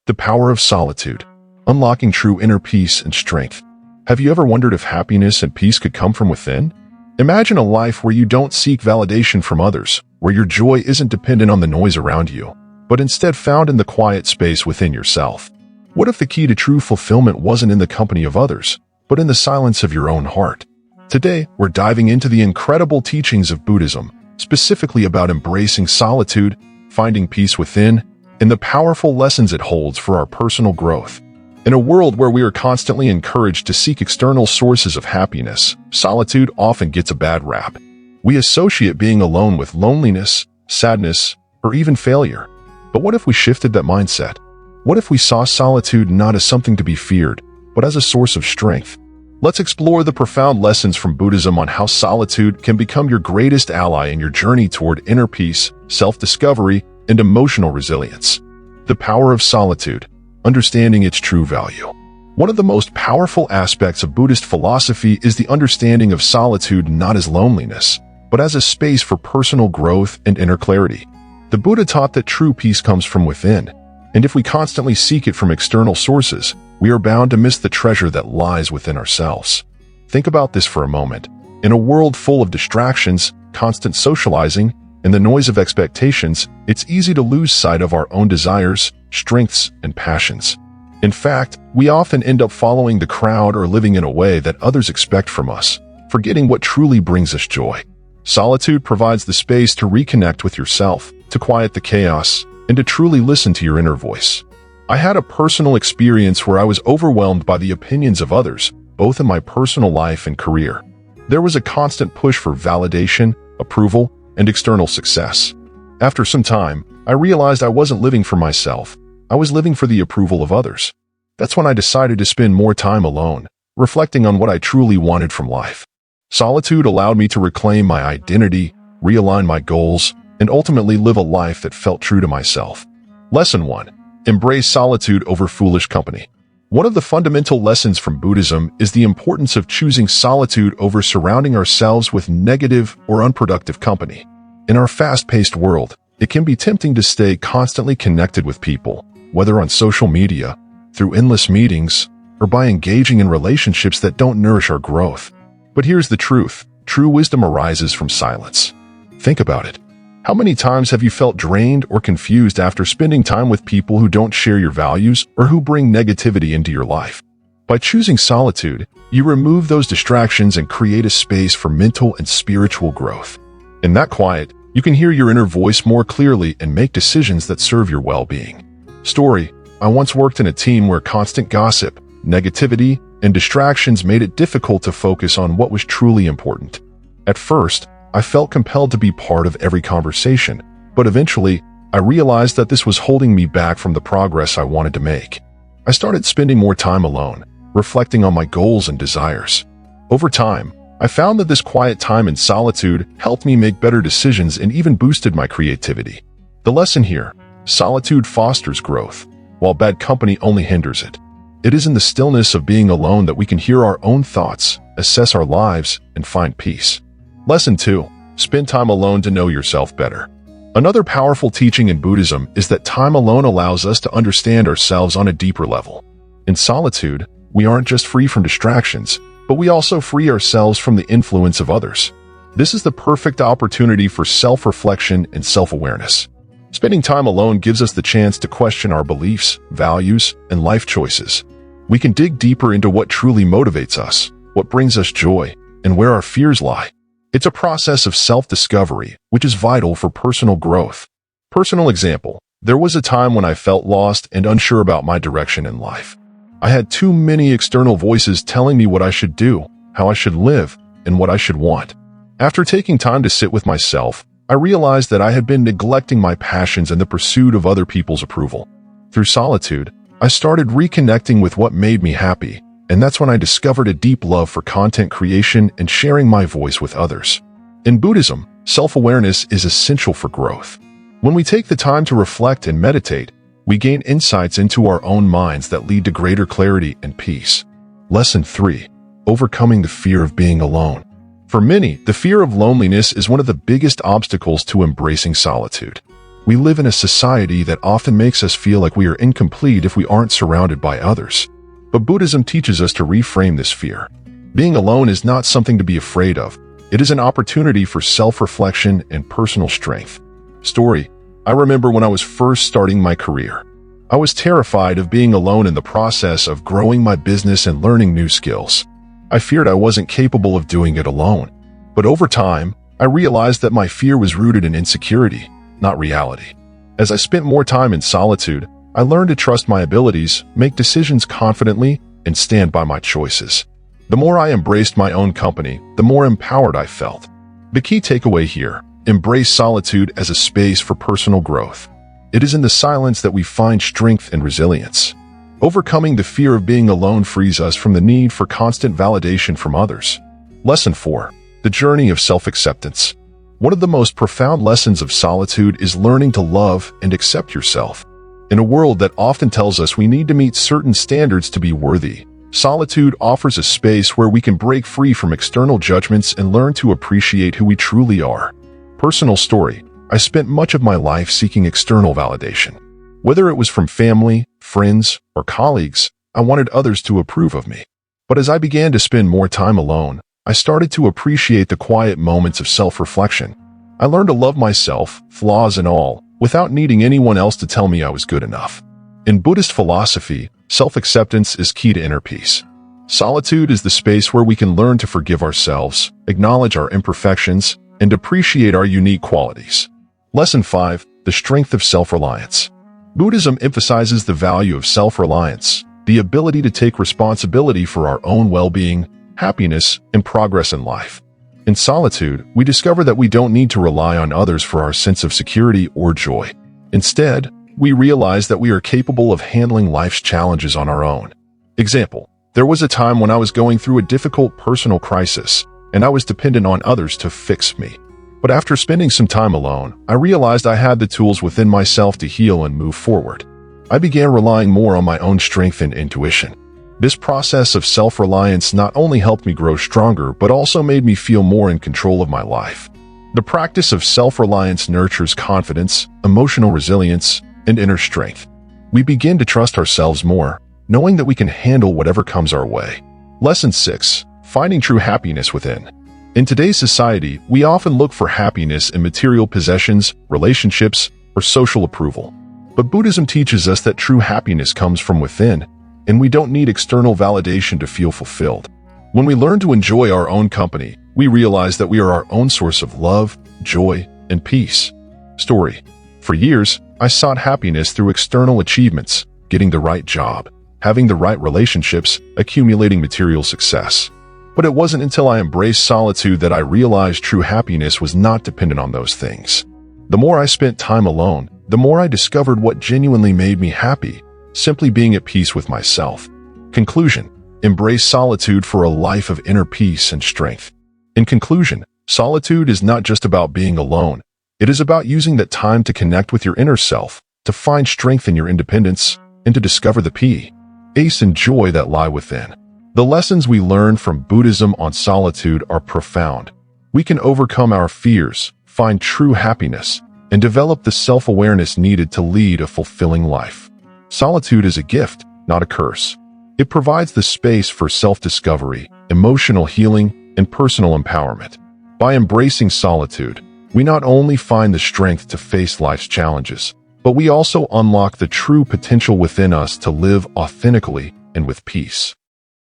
The power of solitude, unlocking true inner peace and strength. Have you ever wondered if happiness and peace could come from within? Imagine a life where you don't seek validation from others, where your joy isn't dependent on the noise around you, but instead found in the quiet space within yourself. What if the key to true fulfillment wasn't in the company of others, but in the silence of your own heart? Today, we're diving into the incredible teachings of Buddhism, specifically about embracing solitude, finding peace within, and the powerful lessons it holds for our personal growth. In a world where we are constantly encouraged to seek external sources of happiness, solitude often gets a bad rap. We associate being alone with loneliness, sadness, or even failure. But what if we shifted that mindset? What if we saw solitude not as something to be feared, but as a source of strength? Let's explore the profound lessons from Buddhism on how solitude can become your greatest ally in your journey toward inner peace, self-discovery, and emotional resilience. The power of solitude, understanding its true value. One of the most powerful aspects of Buddhist philosophy is the understanding of solitude not as loneliness, but as a space for personal growth and inner clarity. The Buddha taught that true peace comes from within, and if we constantly seek it from external sources, we are bound to miss the treasure that lies within ourselves. Think about this for a moment. In a world full of distractions, constant socializing, and the noise of expectations, it's easy to lose sight of our own desires, strengths, and passions. In fact, we often end up following the crowd or living in a way that others expect from us, forgetting what truly brings us joy. Solitude provides the space to reconnect with yourself, to quiet the chaos, and to truly listen to your inner voice. I had a personal experience where I was overwhelmed by the opinions of others, both in my personal life and career. There was a constant push for validation, approval, and external success. After some time, I realized I wasn't living for myself. I was living for the approval of others. That's when I decided to spend more time alone, reflecting on what I truly wanted from life. Solitude allowed me to reclaim my identity, realign my goals, and ultimately live a life that felt true to myself. Lesson 1. Embrace solitude over foolish company. One of the fundamental lessons from Buddhism is the importance of choosing solitude over surrounding ourselves with negative or unproductive company. In our fast-paced world, it can be tempting to stay constantly connected with people, whether on social media, through endless meetings, or by engaging in relationships that don't nourish our growth. But here's the truth. True wisdom arises from silence. Think about it. How many times have you felt drained or confused after spending time with people who don't share your values or who bring negativity into your life? By choosing solitude, you remove those distractions and create a space for mental and spiritual growth. In that quiet, you can hear your inner voice more clearly and make decisions that serve your well-being. Story: I once worked in a team where constant gossip, negativity, and distractions made it difficult to focus on what was truly important. At first, I felt compelled to be part of every conversation, but eventually, I realized that this was holding me back from the progress I wanted to make. I started spending more time alone, reflecting on my goals and desires. Over time, I found that this quiet time in solitude helped me make better decisions and even boosted my creativity. The lesson here: solitude fosters growth, while bad company only hinders it. It is in the stillness of being alone that we can hear our own thoughts, assess our lives, and find peace. Lesson 2. Spend time alone to know yourself better. Another powerful teaching in Buddhism is that time alone allows us to understand ourselves on a deeper level. In solitude, we aren't just free from distractions, but we also free ourselves from the influence of others. This is the perfect opportunity for self-reflection and self-awareness. Spending time alone gives us the chance to question our beliefs, values, and life choices. We can dig deeper into what truly motivates us, what brings us joy, and where our fears lie. It's a process of self-discovery, which is vital for personal growth. Personal example: there was a time when I felt lost and unsure about my direction in life. I had too many external voices telling me what I should do, how I should live, and what I should want. After taking time to sit with myself, I realized that I had been neglecting my passions in the pursuit of other people's approval. Through solitude, I started reconnecting with what made me happy, and that's when I discovered a deep love for content creation and sharing my voice with others. In Buddhism, self-awareness is essential for growth. When we take the time to reflect and meditate, we gain insights into our own minds that lead to greater clarity and peace. Lesson 3. Overcoming the fear of being alone. For many, the fear of loneliness is one of the biggest obstacles to embracing solitude. We live in a society that often makes us feel like we are incomplete if we aren't surrounded by others. But Buddhism teaches us to reframe this fear. Being alone is not something to be afraid of. It is an opportunity for self-reflection and personal strength. Story: I remember when I was first starting my career. I was terrified of being alone in the process of growing my business and learning new skills. I feared I wasn't capable of doing it alone. But over time, I realized that my fear was rooted in insecurity, not reality. As I spent more time in solitude, I learned to trust my abilities, make decisions confidently, and stand by my choices. The more I embraced my own company, the more empowered I felt. The key takeaway here: embrace solitude as a space for personal growth. It is in the silence that we find strength and resilience. Overcoming the fear of being alone frees us from the need for constant validation from others. Lesson 4. The journey of self-acceptance. One of the most profound lessons of solitude is learning to love and accept yourself. In a world that often tells us we need to meet certain standards to be worthy, solitude offers a space where we can break free from external judgments and learn to appreciate who we truly are. Personal story: I spent much of my life seeking external validation. Whether it was from family, friends, or colleagues, I wanted others to approve of me. But as I began to spend more time alone, I started to appreciate the quiet moments of self-reflection. I learned to love myself, flaws and all, without needing anyone else to tell me I was good enough. In Buddhist philosophy, self-acceptance is key to inner peace. Solitude is the space where we can learn to forgive ourselves, acknowledge our imperfections, and appreciate our unique qualities. Lesson 5. The strength of self-reliance. Buddhism emphasizes the value of self-reliance, the ability to take responsibility for our own well-being, happiness, and progress in life. In solitude, we discover that we don't need to rely on others for our sense of security or joy. Instead, we realize that we are capable of handling life's challenges on our own. Example: there was a time when I was going through a difficult personal crisis, and I was dependent on others to fix me. But after spending some time alone, I realized I had the tools within myself to heal and move forward. I began relying more on my own strength and intuition. This process of self-reliance not only helped me grow stronger, but also made me feel more in control of my life. The practice of self-reliance nurtures confidence, emotional resilience, and inner strength. We begin to trust ourselves more, knowing that we can handle whatever comes our way. Lesson 6. Finding true happiness within. In today's society, we often look for happiness in material possessions, relationships, or social approval. But Buddhism teaches us that true happiness comes from within, and we don't need external validation to feel fulfilled. When we learn to enjoy our own company, we realize that we are our own source of love, joy, and peace. Story: for years, I sought happiness through external achievements, getting the right job, having the right relationships, accumulating material success. But it wasn't until I embraced solitude that I realized true happiness was not dependent on those things. The more I spent time alone, the more I discovered what genuinely made me happy: simply being at peace with myself. Conclusion: embrace solitude for a life of inner peace and strength. In conclusion, solitude is not just about being alone. It is about using that time to connect with your inner self, to find strength in your independence, and to discover the peace and joy that lie within. The lessons we learn from Buddhism on solitude are profound. We can overcome our fears, find true happiness, and develop the self-awareness needed to lead a fulfilling life. Solitude is a gift, not a curse. It provides the space for self-discovery, emotional healing, and personal empowerment. By embracing solitude, we not only find the strength to face life's challenges, but we also unlock the true potential within us to live authentically and with peace.